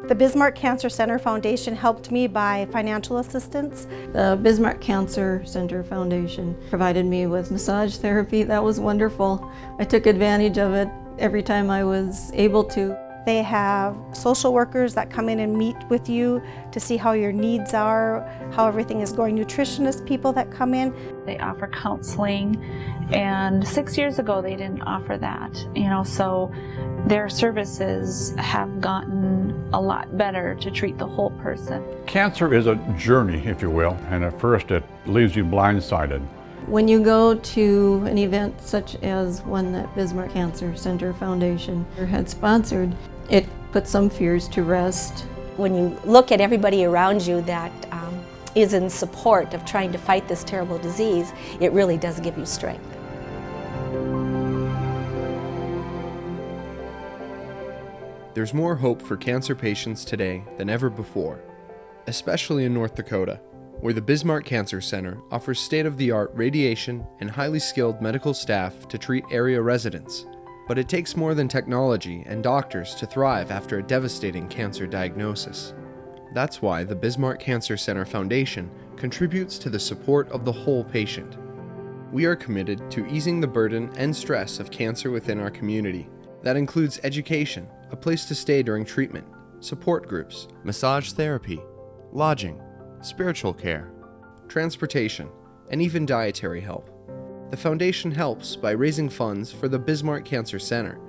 The Bismarck Cancer Center Foundation helped me by financial assistance. The Bismarck Cancer Center Foundation provided me with massage therapy. That was wonderful. I took advantage of it every time I was able to. They have social workers that come in and meet with you to see how your needs are, how everything is going. Nutritionist people that come in. They offer counseling, and 6 years ago they didn't offer that, so their services have gotten a lot better to treat the whole person. Cancer is a journey, if you will, and at first it leaves you blindsided. When you go to an event such as one that Bismarck Cancer Center Foundation had sponsored, it puts some fears to rest. When you look at everybody around you that is in support of trying to fight this terrible disease, it really does give you strength. There's more hope for cancer patients today than ever before, especially in North Dakota, where the Bismarck Cancer Center offers state-of-the-art radiation and highly skilled medical staff to treat area residents. But it takes more than technology and doctors to thrive after a devastating cancer diagnosis. That's why the Bismarck Cancer Center Foundation contributes to the support of the whole patient. We are committed to easing the burden and stress of cancer within our community. That includes education, a place to stay during treatment, support groups, massage therapy, lodging, spiritual care, transportation, and even dietary help. The foundation helps by raising funds for the Bismarck Cancer Center.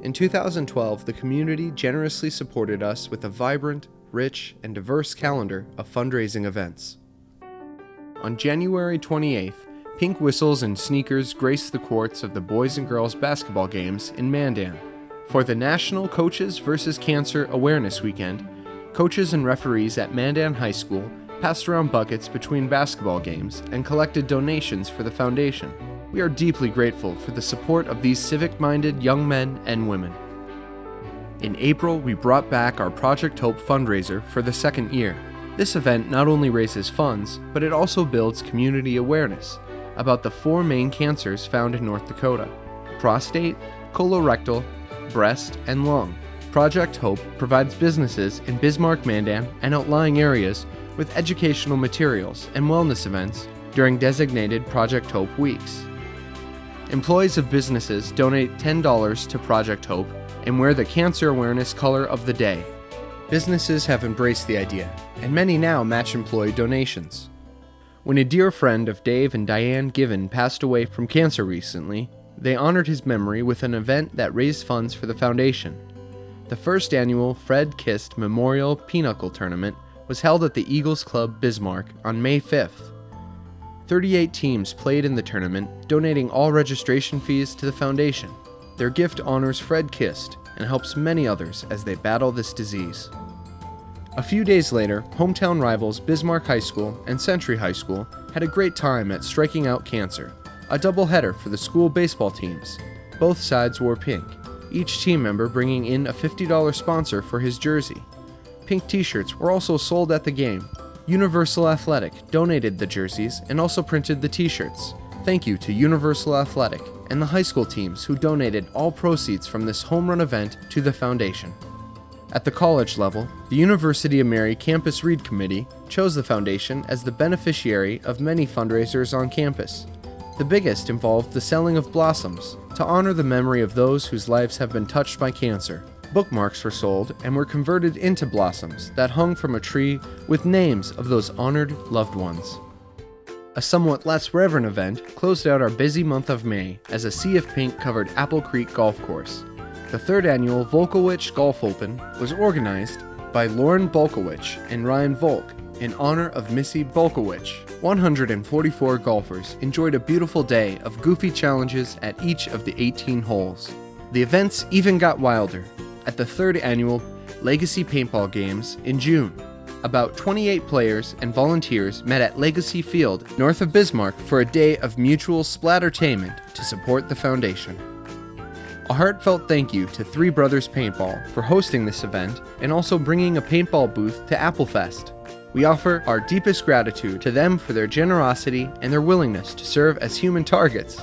In 2012, the community generously supported us with a vibrant, rich, and diverse calendar of fundraising events. On January 28th, pink whistles and sneakers graced the courts of the boys and girls basketball games in Mandan. For the National Coaches vs. Cancer Awareness Weekend, coaches and referees at Mandan High School passed around buckets between basketball games and collected donations for the foundation. We are deeply grateful for the support of these civic-minded young men and women. In April, we brought back our Project Hope fundraiser for the second year. This event not only raises funds, but it also builds community awareness about the 4 main cancers found in North Dakota: prostate, colorectal, breast, and lung. Project Hope provides businesses in Bismarck, Mandan, and outlying areas with educational materials and wellness events during designated Project Hope weeks. Employees of businesses donate $10 to Project Hope and wear the cancer awareness color of the day. Businesses have embraced the idea, and many now match employee donations. When a dear friend of Dave and Diane Given passed away from cancer recently, they honored his memory with an event that raised funds for the foundation. The first annual Fred Kist Memorial Pinochle Tournament was held at the Eagles Club Bismarck on May 5th. 38 teams played in the tournament, donating all registration fees to the foundation. Their gift honors Fred Kist and helps many others as they battle this disease. A few days later, hometown rivals Bismarck High School and Century High School had a great time at Striking Out Cancer, a doubleheader for the school baseball teams. Both sides wore pink, each team member bringing in a $50 sponsor for his jersey. Pink t-shirts were also sold at the game. Universal Athletic donated the jerseys and also printed the t-shirts. Thank you to Universal Athletic and the high school teams who donated all proceeds from this home run event to the foundation. At the college level, the University of Mary Campus Read Committee chose the foundation as the beneficiary of many fundraisers on campus. The biggest involved the selling of blossoms to honor the memory of those whose lives have been touched by cancer. Bookmarks were sold and were converted into blossoms that hung from a tree with names of those honored loved ones. A somewhat less reverent event closed out our busy month of May as a Sea of Pink covered Apple Creek Golf Course. The 3rd annual Volkowicz Golf Open was organized by Lauren Bolkowicz and Ryan Volk in honor of Missy Bolkowicz. 144 golfers enjoyed a beautiful day of goofy challenges at each of the 18 holes. The events even got wilder at the 3rd annual Legacy Paintball Games in June. About 28 players and volunteers met at Legacy Field north of Bismarck for a day of mutual splattertainment to support the foundation. A heartfelt thank you to Three Brothers Paintball for hosting this event and also bringing a paintball booth to Applefest. We offer our deepest gratitude to them for their generosity and their willingness to serve as human targets.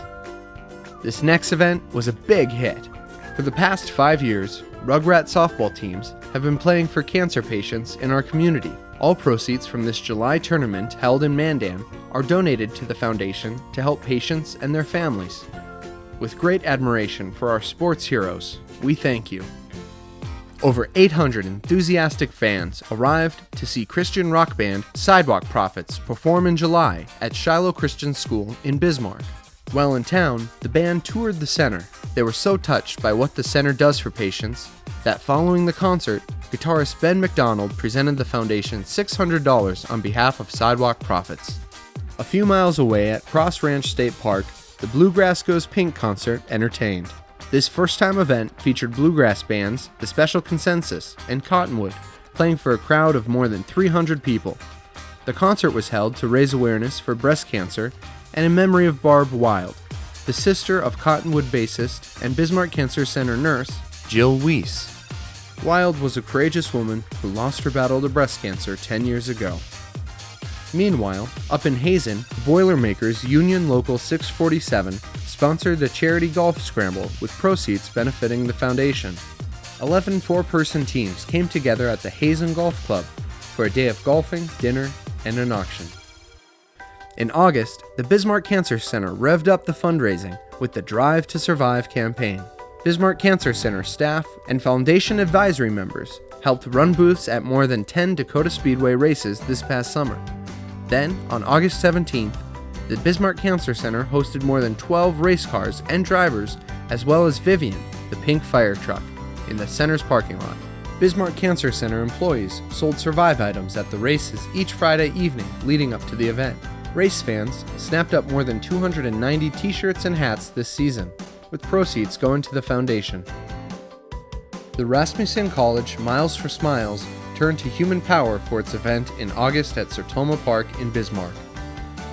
This next event was a big hit. For the past 5 years, Rugrat softball teams have been playing for cancer patients in our community. All proceeds from this July tournament held in Mandan are donated to the foundation to help patients and their families. With great admiration for our sports heroes, we thank you. Over 800 enthusiastic fans arrived to see Christian rock band Sidewalk Prophets perform in July at Shiloh Christian School in Bismarck. While in town, the band toured the center. They were so touched by what the center does for patients that following the concert, guitarist Ben McDonald presented the foundation $600 on behalf of Sidewalk Prophets. A few miles away at Cross Ranch State Park, the Bluegrass Goes Pink concert entertained. This first-time event featured bluegrass bands, The Special Consensus, and Cottonwood, playing for a crowd of more than 300 people. The concert was held to raise awareness for breast cancer and in memory of Barb Wild, the sister of Cottonwood bassist and Bismarck Cancer Center nurse Jill Weiss. Wild was a courageous woman who lost her battle to breast cancer 10 years ago. Meanwhile, up in Hazen, Boilermakers Union Local 647 sponsored a charity golf scramble with proceeds benefiting the foundation. 11 four-person teams came together at the Hazen Golf Club for a day of golfing, dinner, and an auction. In August, the Bismarck Cancer Center revved up the fundraising with the Drive to Survive campaign. Bismarck Cancer Center staff and foundation advisory members helped run booths at more than 10 Dakota Speedway races this past summer. Then, on August 17th, the Bismarck Cancer Center hosted more than 12 race cars and drivers, as well as Vivian, the pink fire truck, in the center's parking lot. Bismarck Cancer Center employees sold Survive items at the races each Friday evening leading up to the event. Race fans snapped up more than 290 t-shirts and hats this season, with proceeds going to the foundation. The Rasmussen College Miles for Smiles turned to human power for its event in August at Sertoma Park in Bismarck.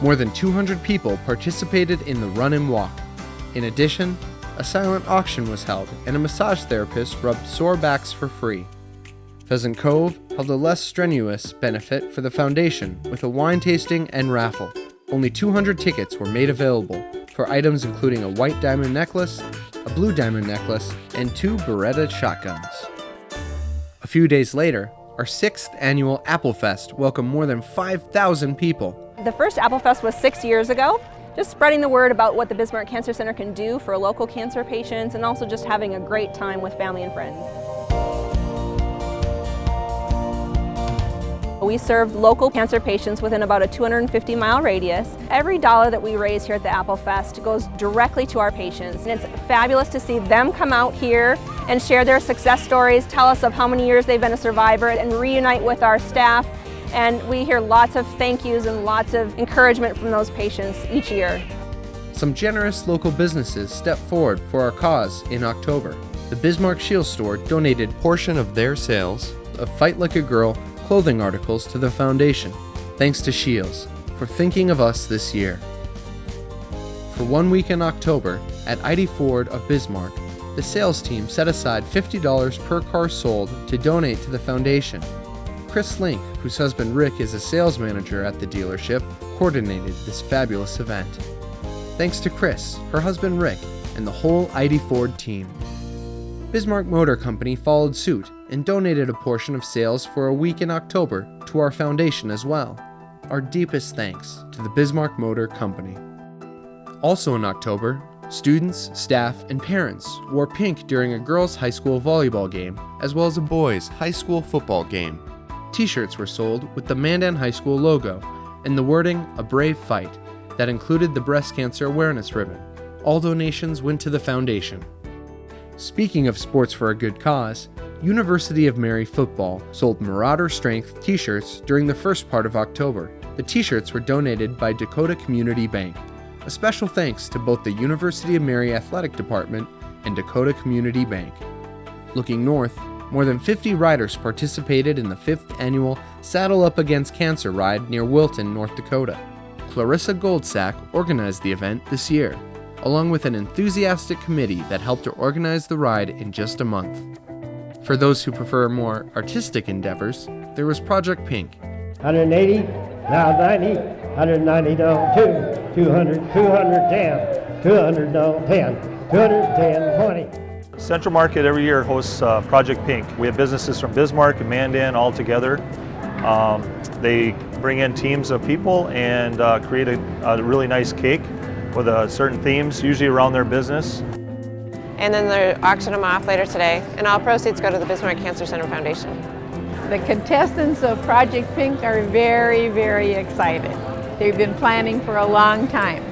More than 200 people participated in the run and walk. In addition, a silent auction was held and a massage therapist rubbed sore backs for free. Pheasant Cove held a less strenuous benefit for the foundation with a wine tasting and raffle. Only 200 tickets were made available for items including a white diamond necklace, a blue diamond necklace, and 2 Beretta shotguns. A few days later, our 6th annual Apple Fest welcomed more than 5,000 people. The first Apple Fest was 6 years ago, just spreading the word about what the Bismarck Cancer Center can do for local cancer patients and also just having a great time with family and friends. We serve local cancer patients within about a 250-mile radius. Every dollar that we raise here at the Apple Fest goes directly to our patients. And it's fabulous to see them come out here and share their success stories, tell us of how many years they've been a survivor, and reunite with our staff. And we hear lots of thank yous and lots of encouragement from those patients each year. Some generous local businesses stepped forward for our cause in October. The Bismarck Shield Store donated a portion of their sales of Fight Like a Girl clothing articles to the foundation. Thanks to Shields for thinking of us this year. For 1 week in October, at ID Ford of Bismarck, the sales team set aside $50 per car sold to donate to the foundation. Chris Link, whose husband Rick is a sales manager at the dealership, coordinated this fabulous event. Thanks to Chris, her husband Rick, and the whole ID Ford team. Bismarck Motor Company followed suit and donated a portion of sales for a week in October to our foundation as well. Our deepest thanks to the Bismarck Motor Company. Also in October, students, staff, and parents wore pink during a girls' high school volleyball game, as well as a boys' high school football game. T-shirts were sold with the Mandan High School logo and the wording, "A Brave Fight," that included the breast cancer awareness ribbon. All donations went to the foundation. Speaking of sports for a good cause, University of Mary football sold Marauder Strength t-shirts during the first part of October. The t-shirts were donated by Dakota Community Bank. A special thanks to both the University of Mary Athletic Department and Dakota Community Bank. Looking north, more than 50 riders participated in the 5th annual Saddle Up Against Cancer ride near Wilton, North Dakota. Clarissa Goldsack organized the event this year, along with an enthusiastic committee that helped her organize the ride in just a month. For those who prefer more artistic endeavors, there was Project Pink. 180, now 90, 190, don't 2, 200, 210, 200, don't 10, 210, 20. Central Market every year hosts Project Pink. We have businesses from Bismarck and Mandan all together. They bring in teams of people and create a really nice cake with certain themes, usually around their business. And then they auction them off later today, and all proceeds go to the Bismarck Cancer Center Foundation. The contestants of Project Pink are very, very excited. They've been planning for a long time.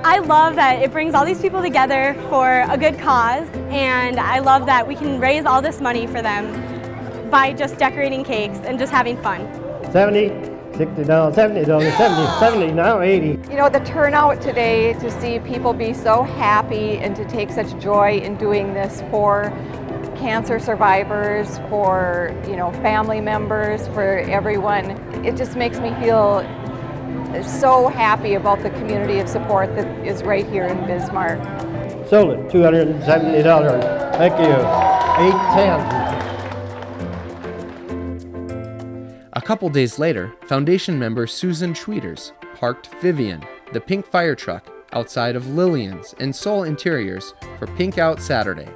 I love that it brings all these people together for a good cause, and I love that we can raise all this money for them by just decorating cakes and just having fun. 70, $60, $70, 70, now 80. You know, the turnout today to see people be so happy and to take such joy in doing this for cancer survivors, for, you know, family members, for everyone. It just makes me feel so happy about the community of support that is right here in Bismarck. Sold it, $270. Thank you. 810. A couple days later, Foundation member Susan Schwieters parked Vivian, the pink fire truck, outside of Lillian's in Soul Interiors for Pink Out Saturday.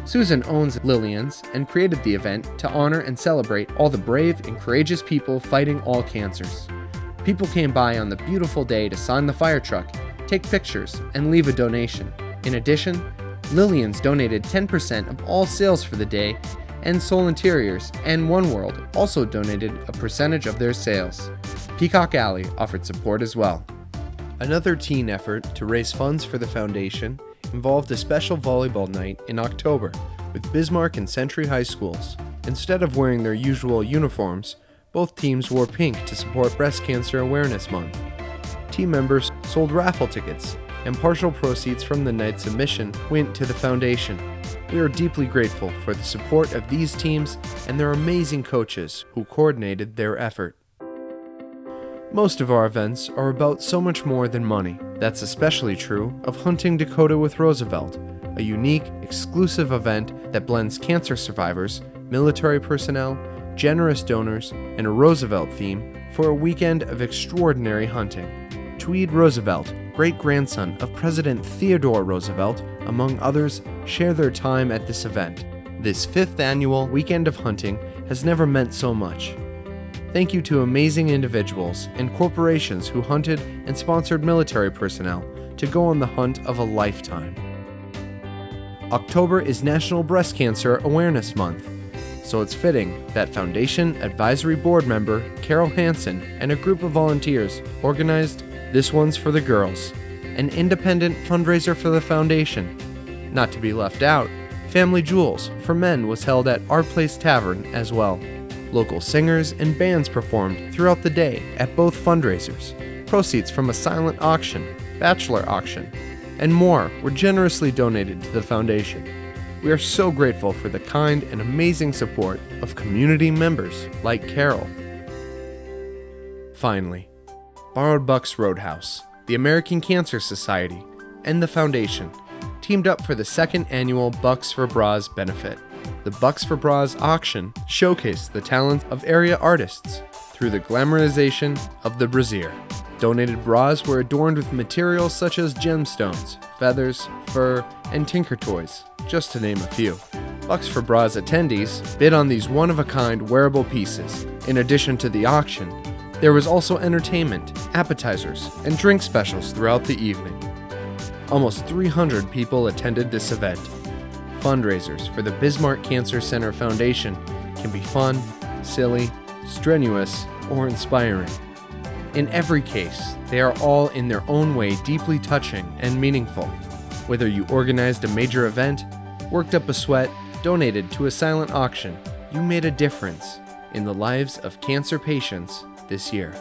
Susan owns Lillian's and created the event to honor and celebrate all the brave and courageous people fighting all cancers. People came by on the beautiful day to sign the fire truck, take pictures, and leave a donation. In addition, Lillian's donated 10% of all sales for the day, and Soul Interiors and One World also donated a percentage of their sales. Peacock Alley offered support as well. Another teen effort to raise funds for the foundation involved a special volleyball night in October with Bismarck and Century High Schools. Instead of wearing their usual uniforms, both teams wore pink to support Breast Cancer Awareness Month. Team members sold raffle tickets, and partial proceeds from the night's admission went to the foundation. We are deeply grateful for the support of these teams and their amazing coaches who coordinated their effort. Most of our events are about so much more than money. That's especially true of Hunting Dakota with Roosevelt, a unique, exclusive event that blends cancer survivors, military personnel, generous donors, and a Roosevelt theme for a weekend of extraordinary hunting. Tweed Roosevelt, great-grandson of President Theodore Roosevelt, among others, share their time at this event. This 5th annual weekend of hunting has never meant so much. Thank you to amazing individuals and corporations who hunted and sponsored military personnel to go on the hunt of a lifetime. October is National Breast Cancer Awareness Month, so it's fitting that Foundation Advisory Board member Carol Hansen and a group of volunteers organized This One's for the Girls, an independent fundraiser for the foundation. Not to be left out, Family Jewels for Men was held at Our Place Tavern as well. Local singers and bands performed throughout the day at both fundraisers. Proceeds from a silent auction, bachelor auction, and more were generously donated to the foundation. We are so grateful for the kind and amazing support of community members like Carol. Finally, Borrowed Bucks Roadhouse, the American Cancer Society, and the Foundation teamed up for the 2nd annual Bucks for Bras benefit. The Bucks for Bras auction showcased the talent of area artists through the glamorization of the brassiere. Donated bras were adorned with materials such as gemstones, feathers, fur, and tinker toys, just to name a few. Bucks for Bras attendees bid on these one-of-a-kind wearable pieces. In addition to the auction, there was also entertainment, appetizers, and drink specials throughout the evening. Almost 300 people attended this event. Fundraisers for the Bismarck Cancer Center Foundation can be fun, silly, strenuous, or inspiring. In every case, they are all in their own way deeply touching and meaningful. Whether you organized a major event, worked up a sweat, donated to a silent auction, you made a difference in the lives of cancer patients this year.